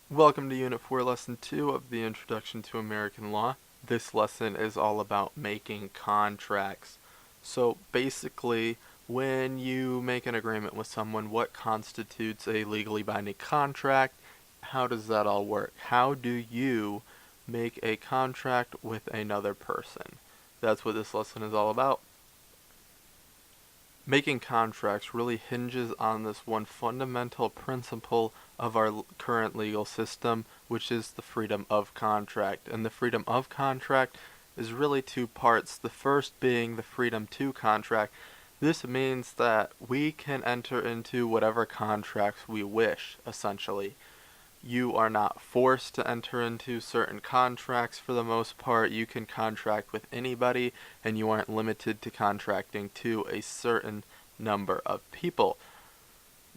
Welcome to Unit 4, Lesson 2 of the Introduction to American Law. This lesson is all about making contracts. So basically, when you make an agreement with someone, what constitutes a legally binding contract? How does that all work? How do you make a contract with another person? That's what this lesson is all about. Making contracts really hinges on this one fundamental principle of our current legal system, which is the freedom of contract. And the freedom of contract is really two parts. The first being the freedom to contract. This means that we can enter into whatever contracts we wish, essentially. You are not forced to enter into certain contracts for the most part. You can contract with anybody, and you aren't limited to contracting to a certain number of people.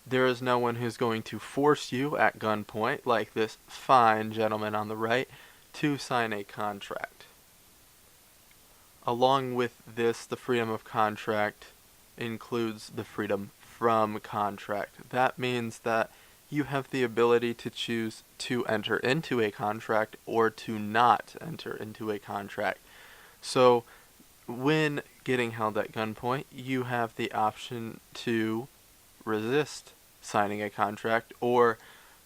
There is no one who's going to force you at gunpoint, like this fine gentleman on the right, to sign a contract. Along with this, the freedom of contract includes the freedom from contract. That means that you have the ability to choose to enter into a contract or to not enter into a contract. So when getting held at gunpoint, you have the option to resist signing a contract, or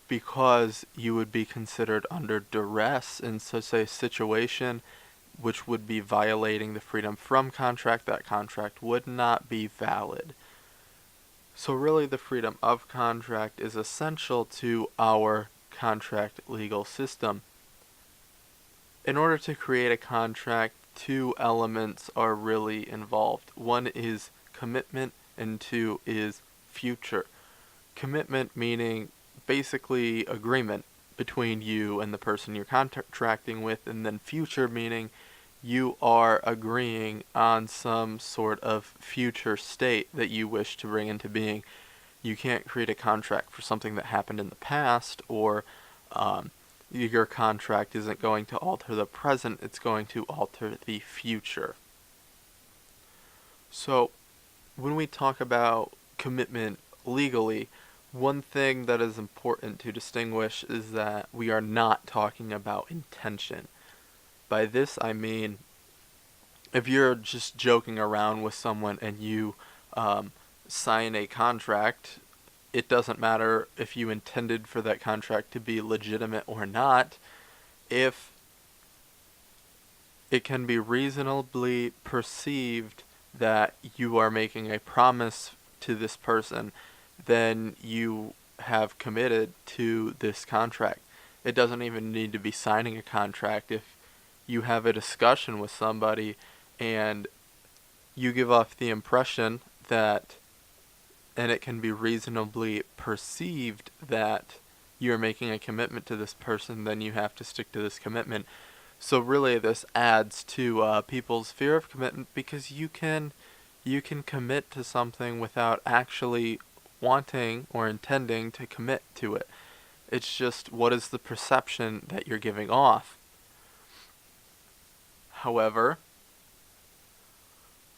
because you would be considered under duress in such a situation, which would be violating the freedom from contract, that contract would not be valid. So really the freedom of contract is essential to our contract legal system. In order to create a contract, two elements are really involved. One is commitment and two is future. Commitment meaning basically agreement between you and the person you're contracting with, and then future meaning you are agreeing on some sort of future state that you wish to bring into being. You can't create a contract for something that happened in the past, or your contract isn't going to alter the present, it's going to alter the future. So, when we talk about commitment legally, one thing that is important to distinguish is that we are not talking about intention. By this I mean, if you're just joking around with someone and you sign a contract, it doesn't matter if you intended for that contract to be legitimate or not. If it can be reasonably perceived that you are making a promise to this person, then you have committed to this contract. It doesn't even need to be signing a contract. If you have a discussion with somebody and you give off the impression that, and it can be reasonably perceived that you're making a commitment to this person, then you have to stick to this commitment. So really this adds to people's fear of commitment, because you can commit to something without actually wanting or intending to commit to it. It's just what is the perception that you're giving off. However,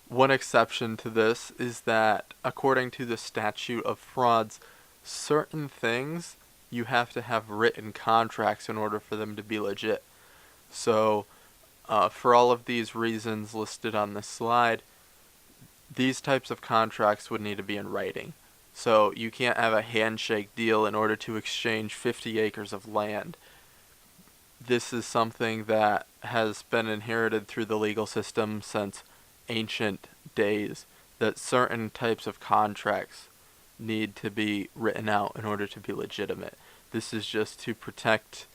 one exception to this is that according to the statute of frauds, certain things you have to have written contracts in order for them to be legit. So for all of these reasons listed on this slide, these types of contracts would need to be in writing. So you can't have a handshake deal in order to exchange 50 acres of land. This is something that has been inherited through the legal system since ancient days, that certain types of contracts need to be written out in order to be legitimate. This is just to protect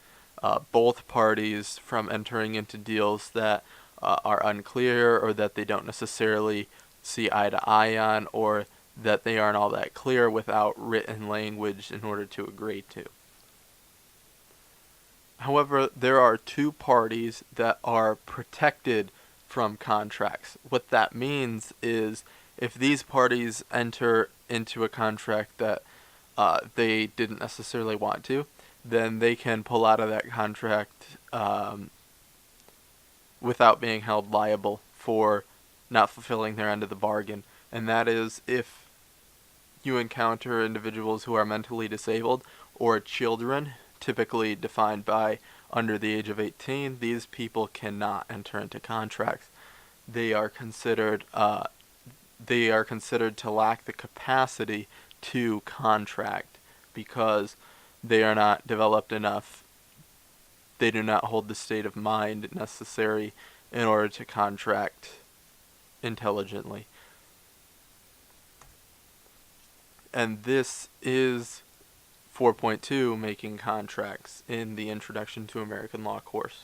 both parties from entering into deals that are unclear, or that they don't necessarily see eye to eye on, or that they aren't all that clear without written language in order to agree to. However, there are two parties that are protected from contracts. What that means is, if these parties enter into a contract that they didn't necessarily want to, then they can pull out of that contract without being held liable for not fulfilling their end of the bargain. And that is if you encounter individuals who are mentally disabled or children typically defined by under the age of 18, these people cannot enter into contracts. They are considered to lack the capacity to contract because they are not developed enough. They do not hold the state of mind necessary in order to contract intelligently. And this is 4.2, making contracts, in the Introduction to American Law course.